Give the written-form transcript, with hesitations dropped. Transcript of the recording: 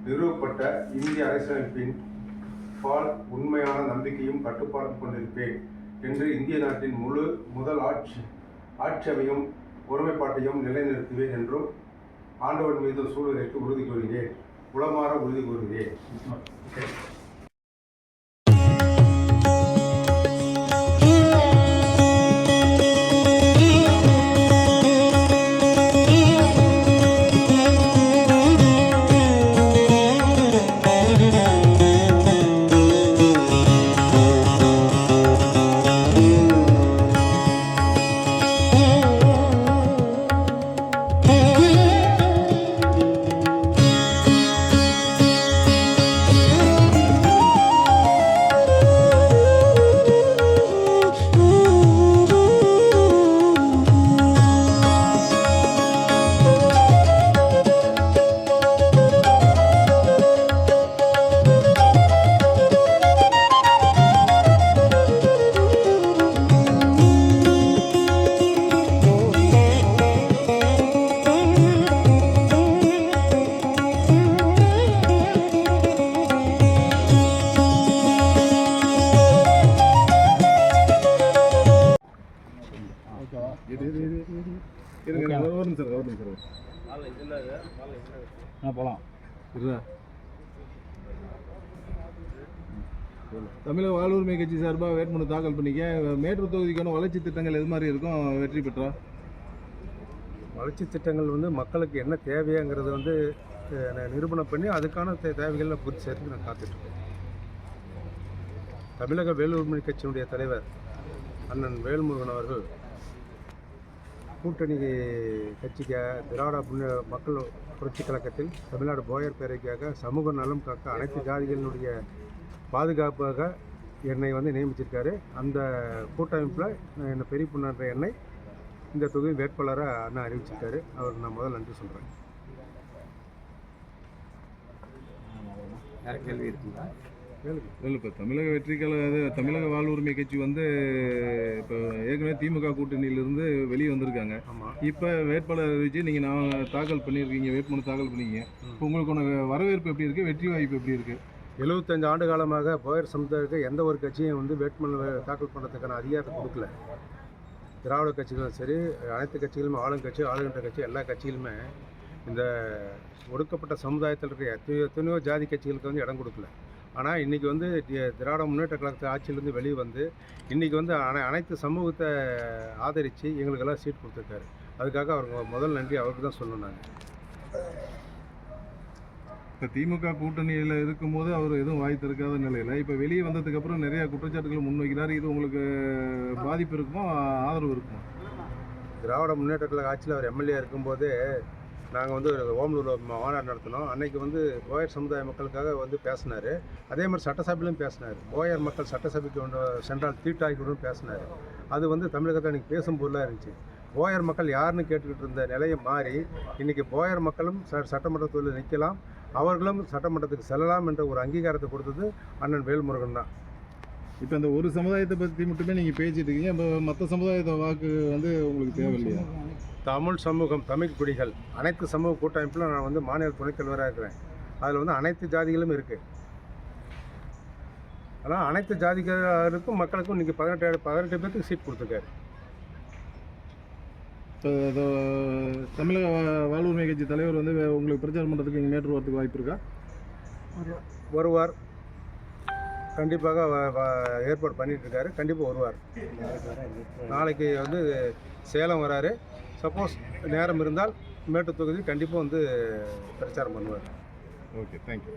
நிறுவப்பட்ட இந்திய அரசியலமைப்பின் பால் உண்மையான நம்பிக்கையும் கட்டுப்பாடும் கொண்டிருப்பேன் என்று இந்திய நாட்டின் முதல் ஆட்சியையும் ஒருமைப்பாட்டையும் நிலைநிறுத்துவேன் என்றும் ஆண்டவன் மீது சூழ்நிலைக்கு உறுதி கூறுகிறேன். உளமாற உறுதி கூறுகிறேன். போகலாம். தமிழக வாழ்வுரிமை கட்சி சார்பாக வேட்புமனு தாக்கல் பண்ணிக்க. மேட்டூர் தொகுதிக்கான வளர்ச்சி திட்டங்கள் எது மாதிரி இருக்கும் வெற்றி பெற்றா? வளர்ச்சி திட்டங்கள் மக்களுக்கு என்ன தேவையாங்கிறத நிரூபணம் பண்ணி அதுக்கான தேவைகளை பூர்த்தி செய்யறதுக்கு நான் காத்துட்ருக்கேன். தமிழக வேலுரிமை கட்சியினுடைய தலைவர் அண்ணன் வேல்முருகன் அவர்கள் கூட்டணி கட்சிக்காக திராவிட மக்கள் புரட்சி கழகத்தில் தமிழ்நாடு போயர் பேரவைக்காக சமூக நலம் காக்க அனைத்து ஜாதிகளினுடைய பாதுகாப்பாக என்னை நியமிச்சிருக்காரு. அந்த கூட்டமைப்பில் என்னை பெரிய பொண்ணான்ற என்னை இந்த தொகுதி வேட்பாளராக அண்ணா அறிவிச்சிருக்காரு. அவருக்கு நான் முதல் நன்றி சொல்கிறேன். வேறு கேள்வி இருக்குங்களா? இப்போ தமிழக தமிழக வாழ்வுரிமை கட்சி இப்போ ஏற்கனவே திமுக கூட்டணியிலிருந்து வெளியே வந்திருக்காங்க. இப்போ வேட்பாளர் அறிவிச்சு நீங்கள் நான் தாக்கல் பண்ணியிருக்கீங்க, வேட்புமனு தாக்கல் பண்ணிங்க. இப்போ உங்களுக்கான வரவேற்பு எப்படி இருக்குது, வெற்றி வாய்ப்பு எப்படி இருக்குது? 75 ஆண்டு காலமாக போயர் சமுதாயத்துக்கு எந்த ஒரு கட்சியும் வேட்புமனு தாக்கல் பண்ணுறதுக்கான அதிகாரத்தை கொடுக்கல. திராவிட கட்சிகளும் சரி, அனைத்து கட்சிகளுமே ஆளுங்கட்சி, ஆளுகின்ற கட்சி, எல்லா கட்சியிலுமே இந்த ஒடுக்கப்பட்ட சமுதாயத்தில் இருக்க எத்தனையோ ஜாதி கட்சிகளுக்கு இடம் கொடுக்கல. ஆனால் இன்றைக்கி திராவிட முன்னேற்ற கழகத்து ஆட்சியிலேருந்து வெளியே இன்றைக்கி அனைத்து சமூகத்தை ஆதரித்து எங்களுக்கெல்லாம் சீட் கொடுத்துருக்காரு. அதுக்காக அவருக்கு முதல் நன்றி அவருக்கு தான் சொல்லணும். நாங்கள் இப்போ திமுக கூட்டணியில் இருக்கும்போது அவர் எதுவும் வாய் திறக்காத நிலையில் இப்போ வெளியே வந்ததுக்கப்புறம் நிறையா குற்றச்சாட்டுகளை முன்வைக்கிறார். இது உங்களுக்கு பாதிப்பு இருக்குமோ ஆதரவு இருக்குமோ? திராவிட முன்னேற்ற கழக ஆட்சியில் அவர் எம்எல்ஏ இருக்கும்போது நாங்கள் ஓமலூரில் மாநாடு நடத்தினோம். அன்றைக்கி போயர் சமுதாய மக்களுக்காக பேசினார். அதே மாதிரி சட்டசபையிலும் பேசினார். போயர் மக்கள் சட்டசபைக்கு சென்றால் தீட்டாகிவிடும் பேசினார். அது தமிழகத்தில் அன்றைக்கி பேசும் பொருளாக இருந்துச்சு. போயர் மக்கள் யாருன்னு கேட்டுக்கிட்டு இருந்த நிலையை மாறி இன்றைக்கி போயர் மக்களும் சட்டமன்றத்தில் நிற்கலாம், அவர்களும் சட்டமன்றத்துக்கு செல்லலாம் என்ற ஒரு அங்கீகாரத்தை கொடுத்தது அண்ணன் வேல்முருகன் தான். இப்போ இந்த ஒரு சமுதாயத்தை பற்றி மட்டுமே நீங்கள் பேசிட்டு இருக்கீங்க. இப்போ மற்ற சமுதாயத்தை வாக்கு உங்களுக்கு தேவையில்லையா? தமிழ் சமூகம், தமிழ் குடிகள், அனைத்து சமூக கூட்டமைப்பில் நான் மாநில துணைத் தலைவராக இருக்கிறேன். அதில் அனைத்து ஜாதிகளும் இருக்குது. ஆனால் அனைத்து ஜாதிகளுக்கும் மக்களுக்கும் இன்றைக்கி 18 பேருக்கு சீட் கொடுத்துருக்காரு. இப்போ தமிழக வாழ்வுரிமை கட்சி தலைவர் உங்களுக்கு பிரச்சாரம் பண்ணுறதுக்கு இங்கே மேட்டூர் வரதுக்கு வாய்ப்பு இருக்கா? வருவார், கண்டிப்பாக ஏற்பாடு பண்ணிகிட்ருக்காரு. கண்டிப்பாக வருவார். நாளைக்கு சேலம் வராரு. சப்போஸ் நேரம் இருந்தால் மேட்டூர் தொகுதி கண்டிப்பாக பிரச்சாரம் பண்ணுவார். Okay, thank you.